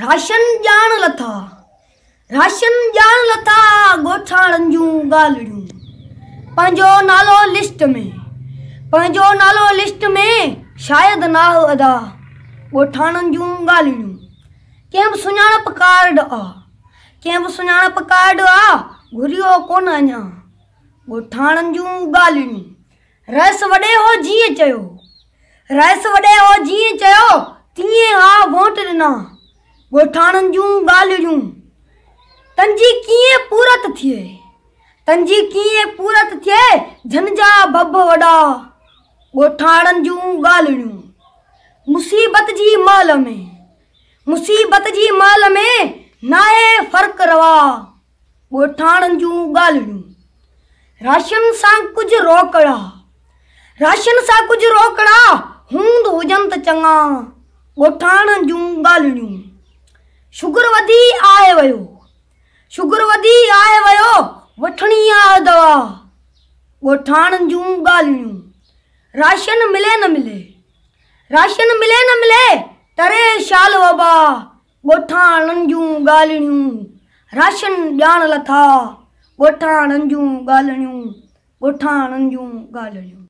ration जान लथा गोठाणन जूं ॻाल्हियूं पंहिंजो नालो लिस्ट में शायद ना हो अदा गोठाणन जूं ॻाल्हियूं कंहिं बि सुञाणप कार्ड आ घुरियो कोन अञा गोठाणन जूं ॻाल्हियूं रस वॾे हो जीअं चयो तीअं हा वोट ॾिना गोठाणन जूं ॻाल्हियूं तंजी कीअं पूरत थिए झन जा बब वॾा गोठाणन जूं ॻाल्हियूं मुसीबत जी माल में नाहे फ़र्क़ रवा गोठाणन जूं ॻाल्हियूं राशन सां कुझु रोकड़ा हूंद हुजन त चङा गोठाणन जूं ॻाल्हियूं शुगर वधी आए वयो वठणी आ दवा गोठाणन जूं ॻाल्हियूं राशन मिले न मिले तरे शाल वबा गोठाणन जूं ॻाल्हियूं राशन ॼाण लथा गोठाणन जूं ॻाल्हियूं